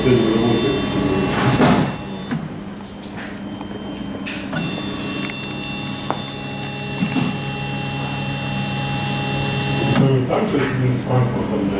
день работы. Ну, не так, то есть не с Франкфуртом, да.